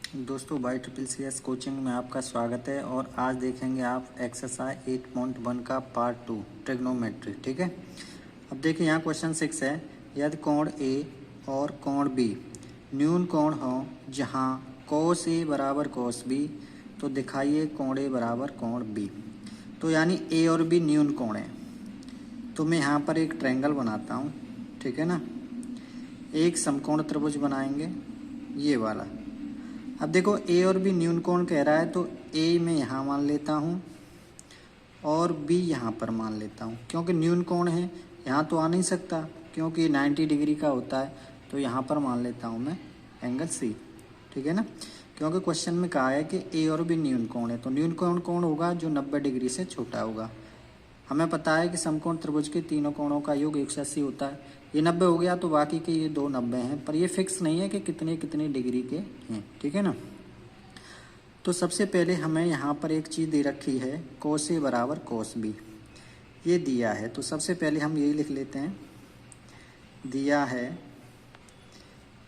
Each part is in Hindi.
दोस्तों YCCS कोचिंग में आपका स्वागत है। और आज देखेंगे आप एक्सरसाइज 8.1 का पार्ट 2 ट्रिग्नोमेट्री। ठीक है, अब देखिए यहाँ क्वेश्चन 6 है। यदि कोण ए और कोण बी न्यून कोण हो जहाँ कोस ए बराबर कोस बी, तो दिखाइए कोण ए बराबर कोण बी। तो यानी ए और बी न्यून कोण है। तो मैं यहाँ पर एक ट्रायंगल बनाता हूँ, ठीक है ना। एक समकोण त्रिभुज बनाएंगे, ये वाला। अब देखो ए और बी न्यून कोण कह रहा है, तो ए मैं यहाँ मान लेता हूँ और बी यहाँ पर मान लेता हूँ, क्योंकि न्यून कोण है। यहाँ तो आ नहीं सकता क्योंकि 90 डिग्री का होता है, तो यहाँ पर मान लेता हूँ मैं एंगल सी। ठीक है ना, क्योंकि क्वेश्चन में कहा है कि ए और बी न्यून कोण है, तो न्यून कोण कौन होगा? जो 90 डिग्री से छोटा होगा। हमें पता है कि समकोण त्रिभुज के तीनों कोणों का योग 180 होता है। ये 90 हो गया तो बाकी के ये दो 90 हैं, पर ये फिक्स नहीं है कि कितने कितने डिग्री के हैं। ठीक है ना। तो सबसे पहले हमें यहाँ पर एक चीज़ दे रखी है, कोस ए बराबर कोस बी, ये दिया है। तो सबसे पहले हम यही लिख लेते हैं, दिया है,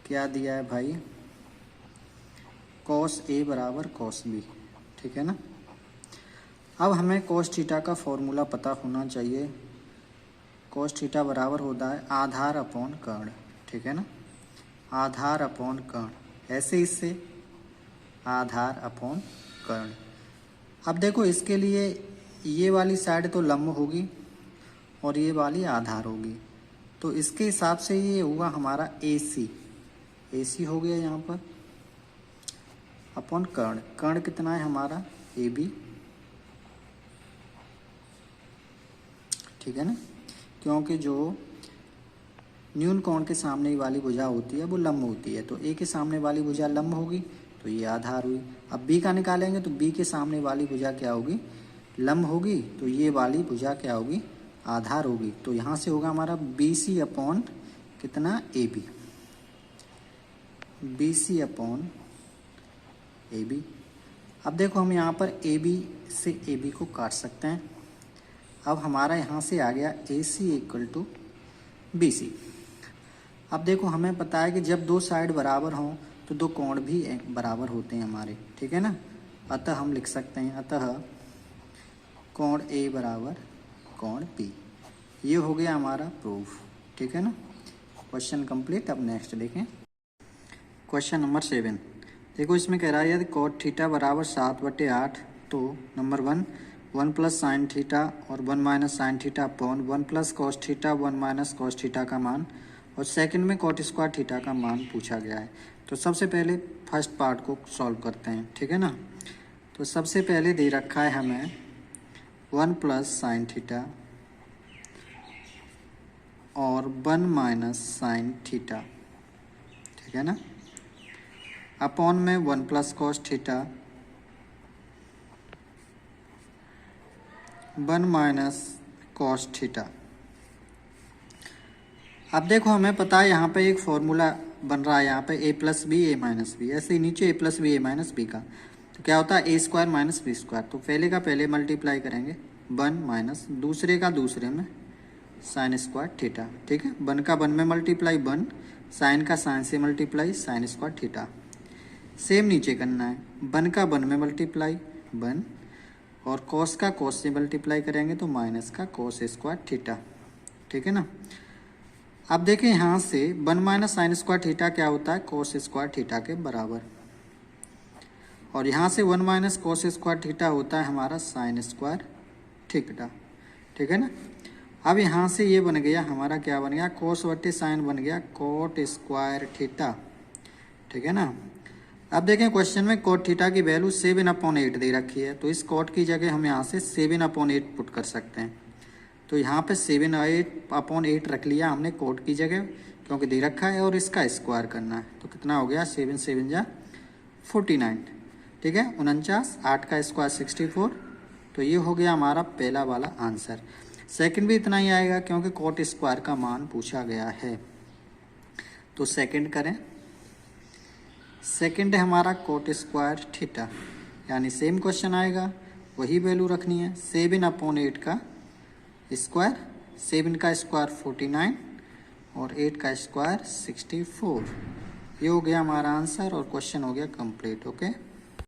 क्या दिया है भाई? कोस ए बराबर कोस बी। ठीक है ना। अब हमें कोस थीटा का फॉर्मूला पता होना चाहिए। कोस थीटा बराबर होता है आधार अपॉन कर्ण। ठीक है ना, आधार अपॉन कर्ण, ऐसे इससे आधार अपॉन कर्ण। अब देखो इसके लिए ये वाली साइड तो लंब होगी और ये वाली आधार होगी, तो इसके हिसाब से ये होगा हमारा AC। AC हो गया यहाँ पर अपॉन कर्ण। कर्ण कितना है हमारा? AB। ठीक है ना, क्योंकि जो न्यून कोण के सामने वाली भुजा होती है वो लंब होती है, तो ए के सामने वाली भुजा लंब होगी, तो ये आधार हुई। अब बी का निकालेंगे तो बी के सामने वाली भुजा क्या होगी? लंब होगी, तो ये वाली भुजा क्या होगी? आधार होगी। तो यहाँ से होगा हमारा BC अपॉन कितना? AB। BC upon AB। अब देखो हम यहाँ पर AB से AB को काट सकते हैं। अब हमारा यहाँ से आ गया AC इक्वल टू BC। अब देखो हमें पता है कि जब दो साइड बराबर हों तो दो कोण भी बराबर होते हैं हमारे। ठीक है ना, अतः हम लिख सकते हैं, अतः कोण A बराबर कोण B। ये हो गया हमारा प्रूफ। ठीक है ना, क्वेश्चन कंप्लीट। अब नेक्स्ट देखें, क्वेश्चन नंबर 7। देखो इसमें कह रहा है यदि कोट थीटा बराबर 7/8, तो नंबर 1 प्लस साइन थीटा और 1 minus sine theta upon 1 plus cos theta 1 minus cos theta का मान, और सेकंड में कॉट स्क्वायर थीटा का मान पूछा गया है। तो सबसे पहले फर्स्ट पार्ट को सॉल्व करते हैं। ठीक है ना, तो सबसे पहले दे रखा है हमें 1 प्लस साइन थीटा और 1 माइनस साइन थीटा। ठीक है ना, अपॉन में 1 plus cos theta 1 minus cos theta. अब देखो हमें पता है यहाँ पे एक फॉर्मूला बन रहा है, यहाँ पे a plus B A minus B, ऐसे ही नीचे a plus B A minus B का, तो क्या होता है a square minus B square. तो पहले का पहले मल्टीप्लाई करेंगे 1 माइनस दूसरे का दूसरे में साइन स्क्वायर थीटा। ठीक है, 1 का 1 में मल्टीप्लाई 1, साइन का साइन से multiply sine square theta. Same नीचे करना है, 1 का 1 में मल्टीप्लाई 1 और कॉस का कॉस से मल्टीप्लाई करेंगे तो माइनस का कॉस स्क्वायर थीटा। ठीक है ना। अब देखें यहाँ से 1 माइनस साइन स्क्वायर थीटा क्या होता है? कॉस स्क्वायर थीटा के बराबर। और यहाँ से 1 माइनस कॉस स्क्वायर थीटा होता है हमारा साइन स्क्वायर थीटा। ठीक है ना। अब यहाँ से ये बन गया हमारा, क्या बन गया? कॉस बटे साइन बन गया कॉट स्क्वायर थीटा। ठीक है ना। अब देखें क्वेश्चन में कोट थीटा की वैल्यू 7/8 दे रखी है, तो इस कोट की जगह हम यहाँ से 7/8 पुट कर सकते हैं। तो यहाँ पे 7/8 रख लिया हमने कोट की जगह, क्योंकि दे रखा है, और इसका स्क्वायर करना है। तो कितना हो गया? 7 7 जा 49। ठीक है, 49, 8 का स्क्वायर 64। तो ये हो गया हमारा पहला वाला आंसर। सेकंड भी इतना ही आएगा क्योंकि कोट स्क्वायर का मान पूछा गया है। तो सेकंड करें, सेकंड है हमारा कोट स्क्वायर थीटा, यानी सेम क्वेश्चन आएगा, वही वैल्यू रखनी है। 7/8 का स्क्वायर, 7 का स्क्वायर 49 और 8 का स्क्वायर 64, ये हो गया हमारा आंसर और क्वेश्चन हो गया कंप्लीट। ओके।